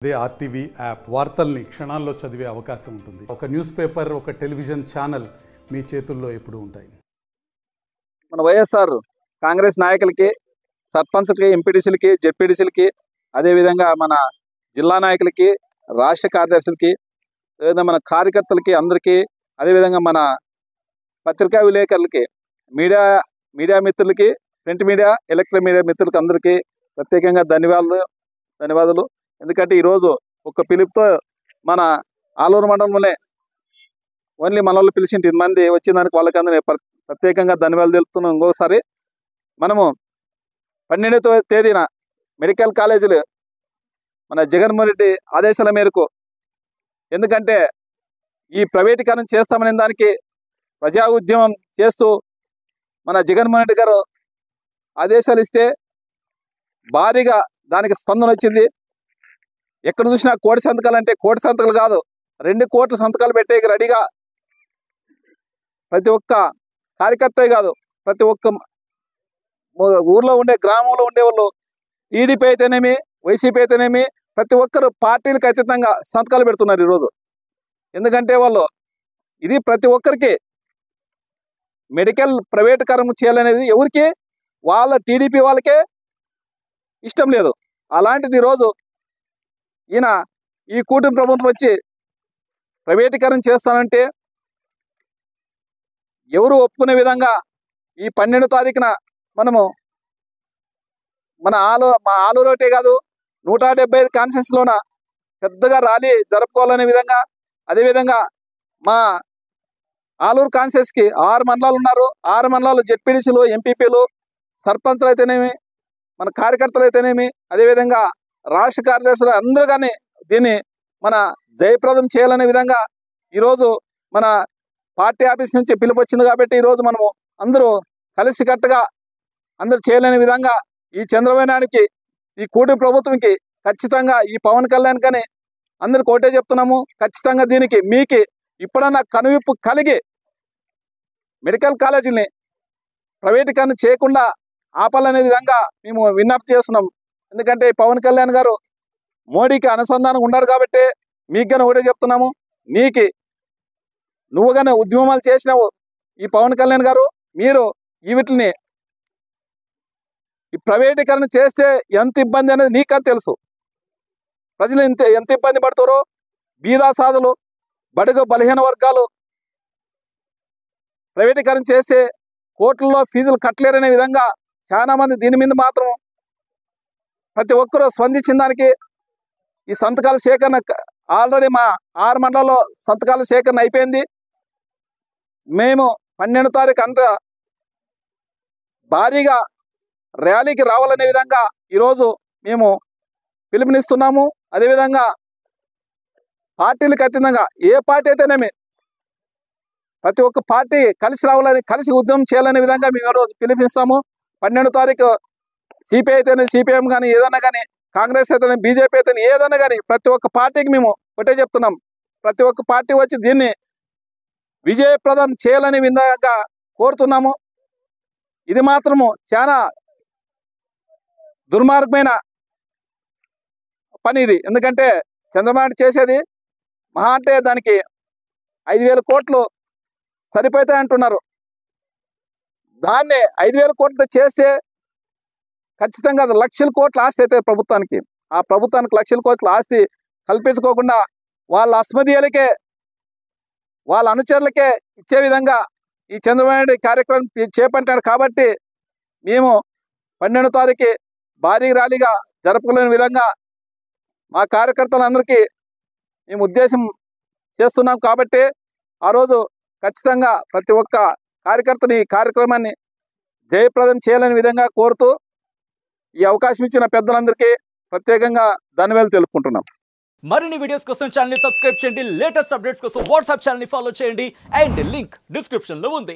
అదే RTV app వార్తల్ని క్షణాల్లో చదివే అవకాశం ఉంటుంది. ఒక న్యూస్ పేపర్, ఒక టెలివిజన్ ఛానల్ మీ చేతుల్లో ఎప్పుడూ ఉంటాయి. మన వైఎస్ఆర్ కాంగ్రెస్ నాయకులకి, సర్పంచ్లకి, ఎంపీటీసీలకి, జెడ్పీటీసీలకి, అదేవిధంగా మన జిల్లా నాయకులకి, రాష్ట్ర కార్యదర్శులకి, అదేవిధంగా మన కార్యకర్తలకి అందరికీ, అదేవిధంగా మన పత్రికా విలేకరులకి, మీడియా మిత్రులకి, ప్రింట్ మీడియా, ఎలక్ట్రిక్ మీడియా మిత్రులకి అందరికీ ప్రత్యేకంగా ధన్యవాదాలు. ఎందుకంటే ఈరోజు ఒక పిలుపుతో మన ఆలూరు మండలంలోనే ఓన్లీ మన వాళ్ళు పిలిచింటి 10 మంది వచ్చిన దానికి వాళ్ళకందరూ ప్రత్యేకంగా ధన్యవాదాలు తెలుపుతున్నాం. ఇంకోసారి మనము 12వ తేదీన మెడికల్ కాలేజీలు మన జగన్మోహన్ రెడ్డి ఆదేశాల మేరకు, ఎందుకంటే ఈ ప్రైవేటీకరణ చేస్తామనే దానికి ప్రజా ఉద్యమం చేస్తూ మన జగన్మోహన్ రెడ్డి గారు ఆదేశాలు ఇస్తే భారీగా దానికి స్పందన వచ్చింది. ఎక్కడ చూసినా కోటి సంతకాలు అంటే కోటి సంతకాలు కాదు, 2 కోట్ల సంతకాలు పెట్టే రెడీగా ప్రతి ఒక్క కార్యకర్తే కాదు, ప్రతి ఒక్క ఊర్లో ఉండే గ్రామంలో ఉండే వాళ్ళు టీడీపీ అయితేనేమి, వైసీపీ అయితేనేమి, ప్రతి ఒక్కరు పార్టీలకు అతీతంగా సంతకాలు పెడుతున్నారు ఈరోజు. ఎందుకంటే వాళ్ళు ఇది ప్రతి ఒక్కరికి మెడికల్ ప్రైవేటీకరణ చేయాలనేది ఎవరికి, వాళ్ళ టీడీపీ వాళ్ళకే ఇష్టం లేదు. అలాంటిది ఈరోజు ఈయన ఈ కూటమి ప్రభుత్వం వచ్చి ప్రైవేటీకరణ చేస్తానంటే ఎవరు ఒప్పుకునే విధంగా ఈ 12వ తారీఖున మనము మా ఆలూరు ఒకటే కాదు 175 కాన్స్టిట్యూన్సీలోన పెద్దగా ర్యాలీ జరుపుకోవాలనే విధంగా, అదేవిధంగా మా ఆలూరు కాన్స్టిట్యూన్సీకి 6 మండలాలు ఉన్నారు. 6 మండలాలు జెడ్పీటీసీలు, ఎంపీపీలు, సర్పంచ్లు అయితేనేమి, మన కార్యకర్తలు అయితేనేమి, అదేవిధంగా రాష్ట్ర కార్యదర్శులు అందరూ కానీ దీన్ని మన జయప్రదం చేయాలనే విధంగా ఈరోజు మన పార్టీ ఆఫీస్ నుంచి పిలుపు వచ్చింది. కాబట్టి ఈరోజు మనము అందరూ కలిసికట్టుగా అందరూ చేయాలనే విధంగా ఈ చంద్రబాబు నాయుడుకి, ఈ కూటమి ప్రభుత్వంకి ఖచ్చితంగా ఈ పవన్ కళ్యాణ్ కానీ అందరికి ఒకటే చెప్తున్నాము. ఖచ్చితంగా దీనికి మీకు ఇప్పుడన్నా కనువిప్పు కలిగి మెడికల్ కాలేజీని ప్రైవేటీకరణ చేయకుండా ఆపాలనే విధంగా మేము విజ్ఞప్తి చేస్తున్నాం. ఎందుకంటే పవన్ కళ్యాణ్ గారు మోడీకి అనుసంధానం ఉన్నారు కాబట్టి మీకు కానీ ఒకటే చెప్తున్నాము. నువ్వు కానీ ఉద్యమాలు చేసినావు ఈ పవన్ కళ్యాణ్ గారు, మీరు వీటిని ఈ ప్రైవేటీకరణ చేస్తే ఎంత ఇబ్బంది అనేది నీకని తెలుసు. ప్రజలు ఎంత ఇబ్బంది పడతారో, బీదాసాదులు, బడుగు బలహీన వర్గాలు ప్రైవేటీకరణ చేస్తే కోట్లలో ఫీజులు కట్టలేరనే విధంగా చాలా మంది దీని మీద మాత్రం ప్రతి ఒక్కరూ స్పందించిన దానికి ఈ సంతకాల సేకరణ ఆల్రెడీ మా 6 మండలాల్లో సంతకాల సేకరణ అయిపోయింది. మేము 12వ తారీఖు అంతా భారీగా ర్యాలీకి రావాలనే విధంగా ఈరోజు మేము పిలుపునిస్తున్నాము. అదేవిధంగా పార్టీలకు అతీతంగా ఏ పార్టీ అయితేనేమి ప్రతి ఒక్క పార్టీ కలిసి రావాలని, కలిసి ఉద్యమం చేయాలనే విధంగా మేము ఈరోజు పిలుపునిస్తాము. 12వ తారీఖు సిపిఐ అయితేనే, సిపిఎం కానీ ఏదైనా కానీ, కాంగ్రెస్ అయితేనే, బీజేపీ అయితేనే ఏదైనా కానీ ప్రతి ఒక్క పార్టీకి మేము ఒకటే చెప్తున్నాం. ప్రతి ఒక్క పార్టీ వచ్చి దీన్ని విజయప్రదం చేయాలనే విధంగా కోరుతున్నాము. ఇది మాత్రము చాలా దుర్మార్గమైన పని ఇది. ఎందుకంటే చంద్రబాబు చేసేది మహా అంటే దానికి 5,000 కోట్లు సరిపోతాయి అంటున్నారు. దాన్నే 5,000 కోట్లతో చేస్తే ఖచ్చితంగా అది లక్షల కోట్ల ఆస్తి అయితే ప్రభుత్వానికి. ఆ ప్రభుత్వానికి లక్షల కోట్ల ఆస్తి కల్పించుకోకుండా వాళ్ళ అస్మదీయులకే, వాళ్ళ అనుచరులకే ఇచ్చే విధంగా ఈ చంద్రబాబు నాయుడు కార్యక్రమం చేపట్టాడు. కాబట్టి మేము 12వ తారీఖు భారీ ర్యాలీగా జరుపుకోలేని విధంగా మా కార్యకర్తలందరికీ మేము ఉద్దేశం చేస్తున్నాం. కాబట్టి ఆ రోజు ఖచ్చితంగా ప్రతి ఒక్క కార్యకర్తని ఈ కార్యక్రమాన్ని జయప్రదం చేయాలని విధంగా కోరుతూ ఈ అవకాశం ఇచ్చిన పెద్దలందరికీ ప్రత్యేకంగా ధన్యవాదాలు తెలుపుకుంటున్నాం. మరిన్ని వీడియోస్ కోసం ఛానల్ ని సబ్స్క్రైబ్ చేయండి. లేటెస్ట్ అప్డేట్స్ కోసం వాట్సాప్ ఛానల్ ని ఫాలో చేయండి. అండ్ లింక్ డిస్క్రిప్షన్ లో ఉంది.